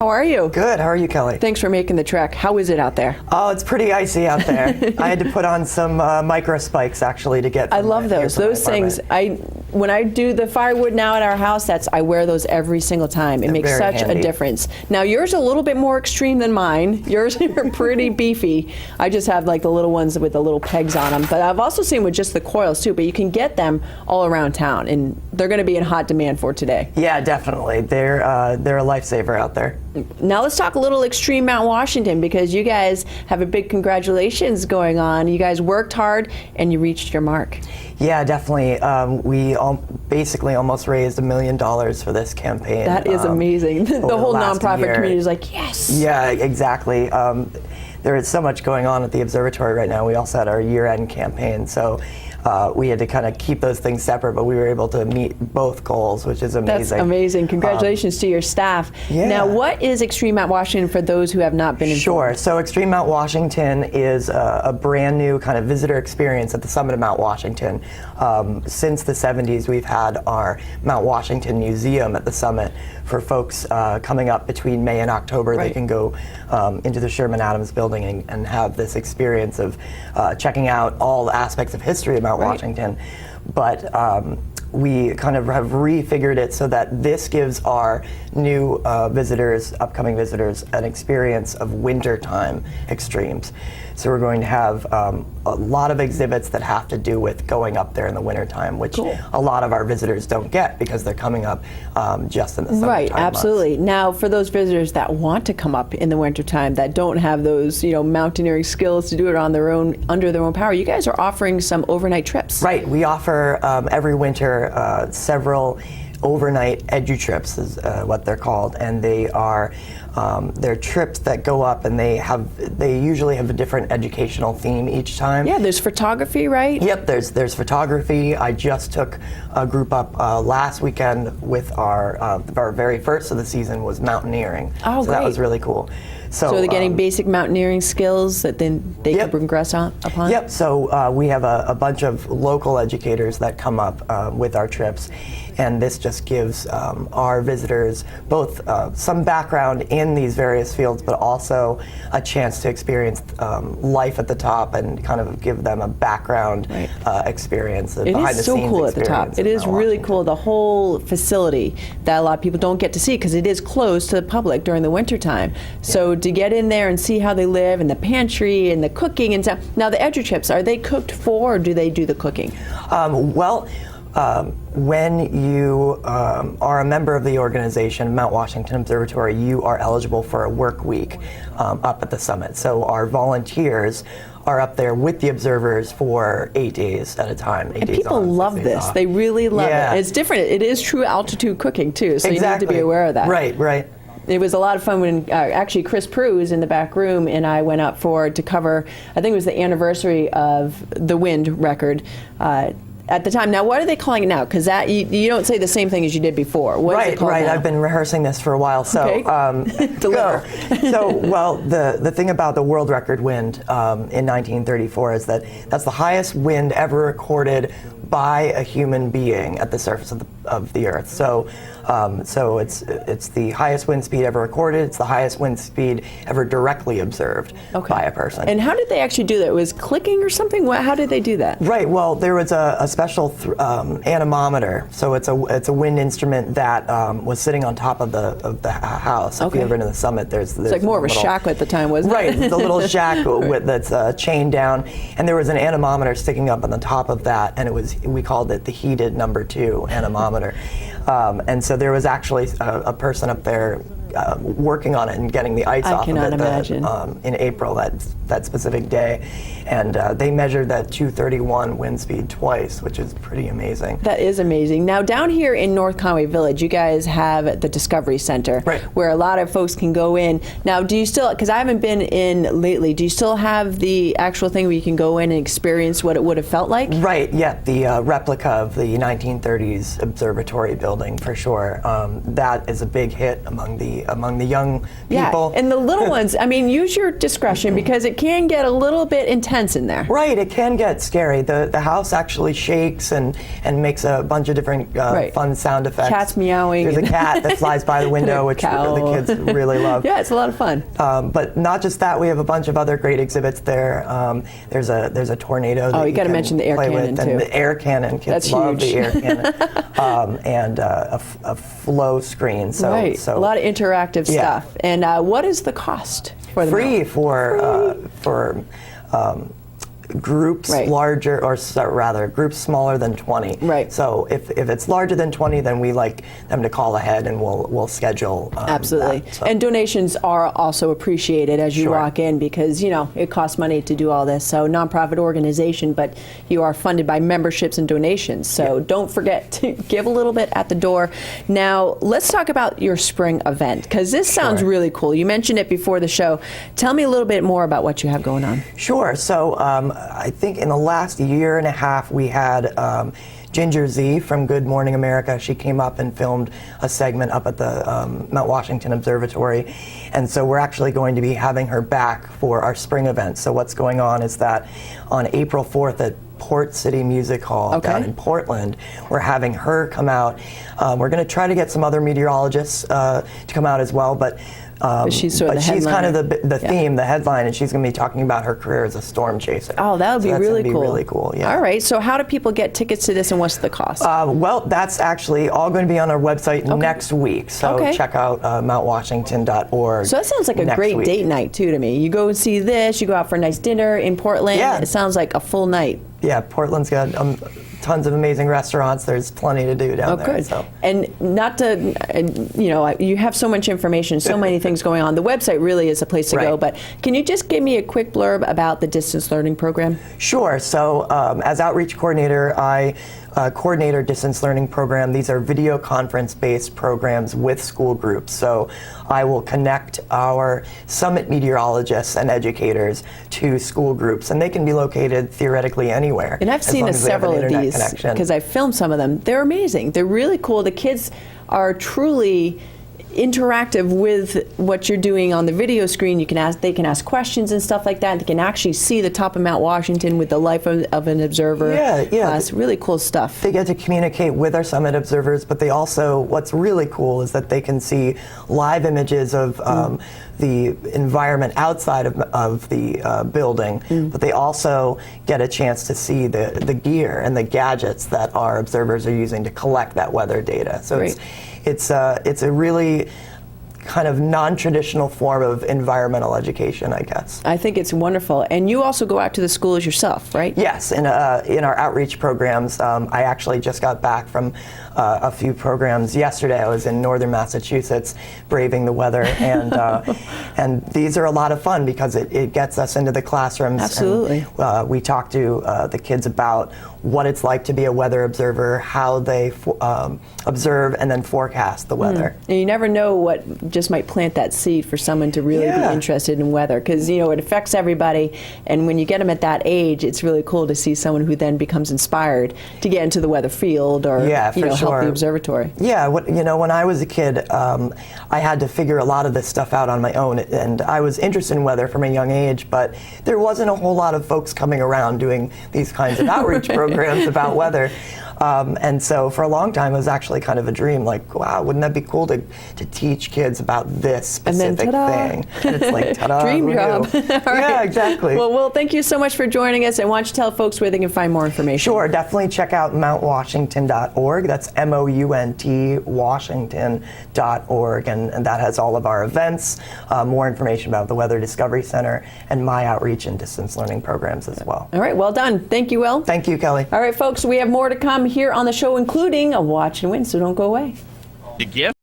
How are you? Good. How are you, Kelly? Thanks for making the trek. How is it out there? Oh, it's pretty icy out there. I had to put on some micro spikes actually to get. I love those. Those things. When I do the firewood now at our house, I wear those every single time. It makes such a difference. Now yours are a little bit more extreme than mine. Yours are pretty beefy. I just have like the little ones with the little pegs on them. But I've also seen with just the coils too. But you can get them all around town, and they're going to be in hot demand for today. Yeah, definitely. They're a lifesaver out there. Now let's talk a little extreme Mount Washington, because you guys have a big congratulations going on. You guys worked hard and you reached your mark. Yeah, definitely. We basically almost raised $1 million for this campaign. That is amazing. The whole nonprofit community is like, yes. Yeah, exactly. There is so much going on at the Observatory right now. We also had our year-end campaign, so we had to kind of keep those things separate, but we were able to meet both goals, which is amazing. That's amazing. Congratulations to your staff. Yeah. Now, what is Extreme Mount Washington for those who have not been informed? Sure. So Extreme Mount Washington is a brand new kind of visitor experience at the summit of Mount Washington. Since the 70s, we've had our Mount Washington Museum at the summit for folks coming up between May and October. Right. They can go into the Sherman Adams building and have this experience of checking out all the aspects of history of Mount Washington. But we kind of have refigured it so that this gives our new visitors, upcoming visitors, an experience of wintertime extremes. So we're going to have a lot of exhibits that have to do with going up there in the wintertime, which a lot of our visitors don't get because they're coming up just in the summertime. Right, absolutely. Months. Now, for those visitors that want to come up in the wintertime, that don't have those, mountaineering skills to do it on their own, under their own power, you guys are offering some overnight trips. Right. We offer every winter several overnight edu-trips is what they're called, and they are they're trips that go up, and they usually have a different educational theme each time. Yeah, there's photography, right? Yep, there's photography. I just took a group up last weekend with our very first of the season was mountaineering. Oh, so that was really cool. So they're getting basic mountaineering skills that then they can progress upon? Yep, so we have a bunch of local educators that come up with our trips, and this just gives our visitors both some background in these various fields, but also a chance to experience life at the top and kind of give them a background experience, It is so cool at the top. It is really cool, the whole facility that a lot of people don't get to see because it is closed to the public during the wintertime. So to get in there and see how they live, and the pantry and the cooking and stuff. Now the edu-trips, are they cooked for, or do they do the cooking? When you are a member of the organization, Mount Washington Observatory, you are eligible for a work week up at the summit. So our volunteers are up there with the observers for 8 days at a time. And people love this. They really love it. It's different. It is true altitude cooking too, so you need to be aware of that. Right. It was a lot of fun when actually Chris Prue is in the back room, and I went up to cover, I think it was the anniversary of the wind record at the time. Now, what are they calling it now? Because that you don't say the same thing as you did before. What is it called now? I've been rehearsing this for a while. So, deliver. The thing about the world record wind in 1934 is that that's the highest wind ever recorded by a human being at the surface of the Earth. So it's the highest wind speed ever recorded. It's the highest wind speed ever directly observed by a person. And how did they actually do that? It was clicking or something? How did they do that? Right. Well, there was a special anemometer. So it's a wind instrument that was sitting on top of the house. If you've ever been to the summit, there's like more of a shack at the time, wasn't it? Right. The little shack that's chained down, and there was an anemometer sticking up on the top of that, and we called it the heated number 2 anemometer. And so there was actually a person up there working on it and getting the ice off of it in April, that specific day. And they measured that 231 wind speed twice, which is pretty amazing. That is amazing. Now, down here in North Conway Village, you guys have the Discovery Center, where a lot of folks can go in. Now, do you still, because I haven't been in lately, do you still have the actual thing where you can go in and experience what it would have felt like? Right, yeah, the replica of the 1930s observatory building, for sure. That is a big hit among the among the young people. Yeah, and the little ones, I mean, use your discretion because it can get a little bit intense in there. Right, it can get scary. The house actually shakes and makes a bunch of different fun sound effects. Cats meowing. There's a cat that flies by the window, which the kids really love. Yeah, it's a lot of fun. But not just that, we have a bunch of other great exhibits there. There's a tornado that you got to mention the air cannon, too. And the air cannon, kids love the air cannon. And a flow screen. So a lot of interactive stuff. And what is the cost for the free for groups larger, or rather groups smaller than 20. Right. So if it's larger than 20, then we like them to call ahead and we'll schedule. Absolutely. That, so. And donations are also appreciated as you walk in because, you know, it costs money to do all this. So nonprofit organization, but you are funded by memberships and donations. So don't forget to give a little bit at the door. Now, let's talk about your spring event because this sounds really cool. You mentioned it before the show. Tell me a little bit more about what you have going on. Sure. So I think in the last year and a half we had Ginger Z from Good Morning America. She came up and filmed a segment up at the Mount Washington Observatory. And so we're actually going to be having her back for our spring event. So what's going on is that on April 4th at Port City Music Hall down in Portland, we're having her come out. We're going to try to get some other meteorologists to come out as well, but she's kind of the theme, the headline, and she's going to be talking about her career as a storm chaser. Oh, that would be really cool. Really cool. Yeah. All right. So, how do people get tickets to this, and what's the cost? Well, that's actually all going to be on our website next week. So check out mountwashington.org. So that sounds like a great date night too to me. You go and see this. You go out for a nice dinner in Portland. Yeah. It sounds like a full night. Yeah, Portland's got tons of amazing restaurants. There's plenty to do down there. Good. So. And not to, you know, you have so much information, so many things going on. The website really is a place to go, but can you just give me a quick blurb about the distance learning program? Sure. So as outreach coordinator, I coordinate our distance learning program. These are video conference-based programs with school groups. So I will connect our summit meteorologists and educators to school groups, and they can be located theoretically anywhere. And I've seen several of these because I filmed some of them. They're amazing. They're really cool. The kids are truly interactive with what you're doing on the video screen. They can ask questions and stuff like that. They can actually see the top of Mount Washington with the life of an observer. Yeah. It's really cool stuff. They get to communicate with our summit observers, but they also, what's really cool is that they can see live images of the environment outside of the building, but they also get a chance to see the gear and the gadgets that our observers are using to collect that weather data. So it's a really kind of non-traditional form of environmental education, I guess. I think it's wonderful. And you also go out to the schools yourself, right? Yes, in our outreach programs. I actually just got back from a few programs yesterday. I was in northern Massachusetts braving the weather, and these are a lot of fun because it gets us into the classrooms. Absolutely. And, we talk to the kids about what it's like to be a weather observer, how they observe and then forecast the weather. And you never know what just might plant that seed for someone to really be interested in weather, because you know it affects everybody, and when you get them at that age, it's really cool to see someone who then becomes inspired to get into the weather field or help the observatory. Yeah, when I was a kid, I had to figure a lot of this stuff out on my own, and I was interested in weather from a young age, but there wasn't a whole lot of folks coming around doing these kinds of outreach programs about weather. And so for a long time it was actually kind of a dream, like, wow, wouldn't that be cool to teach kids about this specific thing? And it's like, ta-da, dream job. Yeah, exactly. Well, Will, thank you so much for joining us, and why don't you tell folks where they can find more information? Sure, definitely check out mountwashington.org. That's MOUNT Washington.org, and that has all of our events, more information about the Weather Discovery Center, and my outreach and distance learning programs as well. All right, well done. Thank you, Will. Thank you, Kelly. All right, folks, we have more to come here on the show, including a watch and win, so don't go away. The gift?